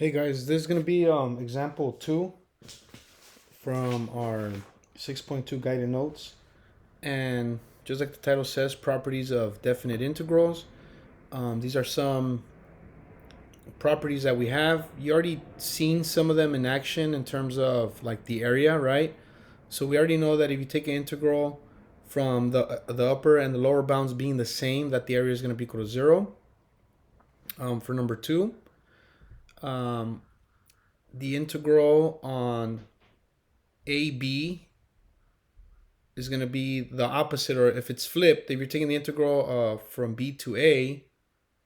Hey guys, this is going to be example 2 from our 6.2 guided notes. And just like the title says, properties of definite integrals. These are some properties that we have. You already seen some of them in action in terms of like the area, right? So we already know that if you take an integral from the upper and the lower bounds being the same, that the area is going to be equal to 0. For number 2, um, the integral on AB is going to be the opposite, or if it's flipped, if you're taking the integral from b to a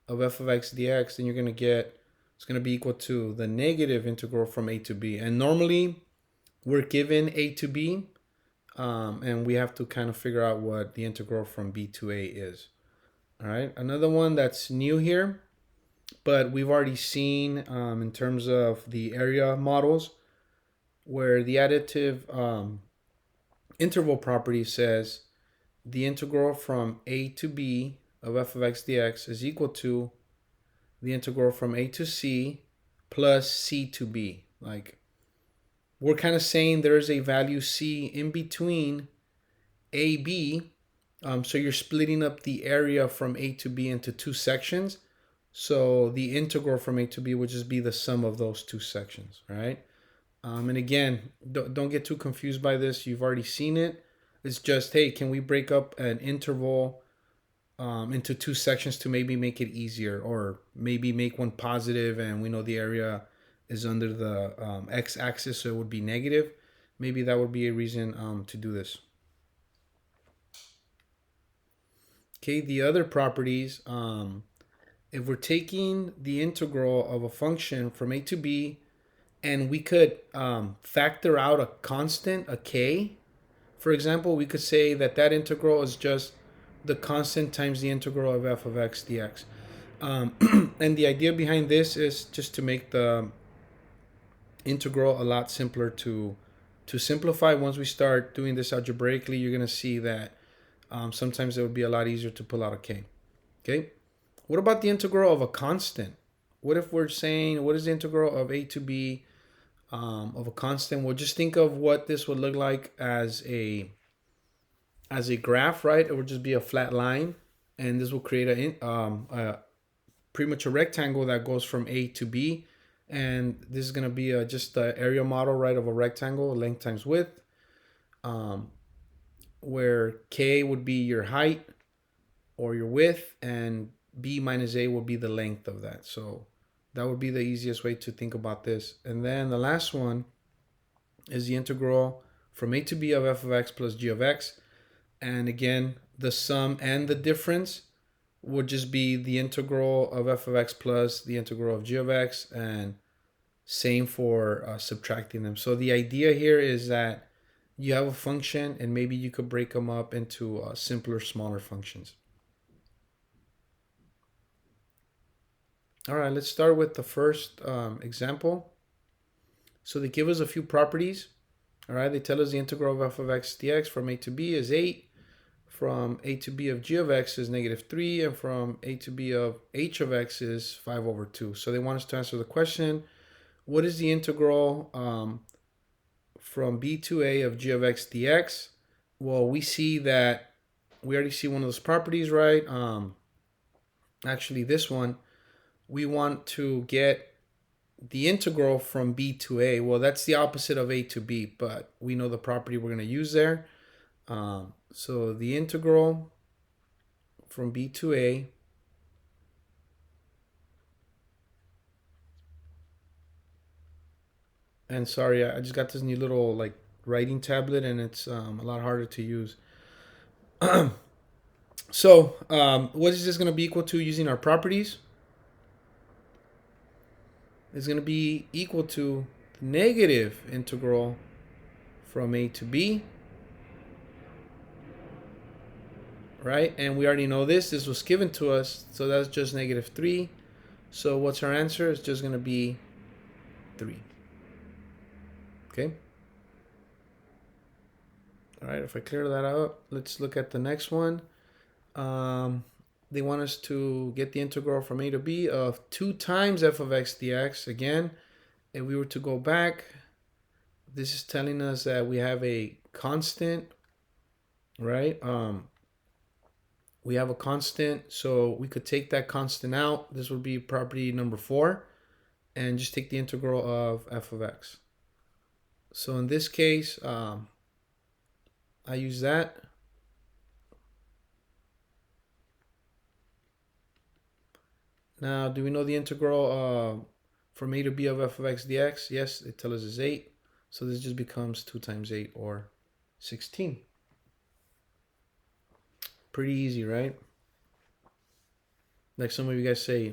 of f of x dx, then you're going to get, it's going to be equal to the negative integral from a to b. And normally we're given a to b, and we have to kind of figure out what the integral from b to a is. All right, another one that's new here, but we've already seen in terms of the area models, where the additive interval property says the integral from a to b of f of x dx is equal to the integral from a to c plus c to b. Like, we're kind of saying there's a value c in between a, b. So you're splitting up the area from a to b into two sections. So the integral from a to b would just be the sum of those two sections, right? And again, don't get too confused by this. You've already seen it. It's just, hey, can we break up an interval into two sections to maybe make it easier, or maybe make one positive and we know the area is under the x-axis, so it would be negative. Maybe that would be a reason to do this. Okay, the other properties, if we're taking the integral of a function from a to b, and we could factor out a constant, a k, for example, we could say that that integral is just the constant times the integral of f of x dx. And the idea behind this is just to make the integral a lot simpler to simplify. Once we start doing this algebraically, you're going to see that sometimes it would be a lot easier to pull out a k. Okay, what about the integral of a constant? What if we're saying, what is the integral of a to b of a constant? Well, just think of what this would look like as a graph, right? It would just be a flat line, and this will create a pretty much a rectangle that goes from a to b. And this is going to be just the area model, right, of a rectangle, length times width, where k would be your height or your width, and b minus a would be the length of that. So that would be the easiest way to think about this. And then the last one is the integral from a to b of f of x plus g of x. And again, the sum and the difference would just be the integral of f of x plus the integral of g of x, and same for subtracting them. So the idea here is that you have a function, and maybe you could break them up into simpler, smaller functions. All right, let's start with the first example. So they give us a few properties. All right, they tell us the integral of f of x dx from a to b is 8, from a to b of g of x is -3, and from a to b of h of x is 5/2. So they want us to answer the question, what is the integral from b to a of g of x dx? Well, we see that we already see one of those properties, right? Actually, this one, we want to get the integral from b to a. Well, that's the opposite of a to b, but we know the property we're going to use there. So the integral from b to a and sorry, I just got this new little like writing tablet, and it's a lot harder to use. So what is this going to be equal to using our properties? It's going to be equal to the negative integral from a to b, right? And we already know this was given to us, so that's just -3. So what's our answer? It's just going to be 3. Okay. All right, if I clear that out, let's look at the next one. They want us to get the integral from a to b of 2 times f of x dx. Again, if we were to go back, this is telling us that we have a constant, right? We have a constant, so we could take that constant out. This would be property number 4, and just take the integral of f of x. So in this case, I use that. Now, do we know the integral from a to b of f of x dx? Yes, it tells us is 8. So this just becomes 2 times 8, or 16. Pretty easy, right? Like some of you guys say,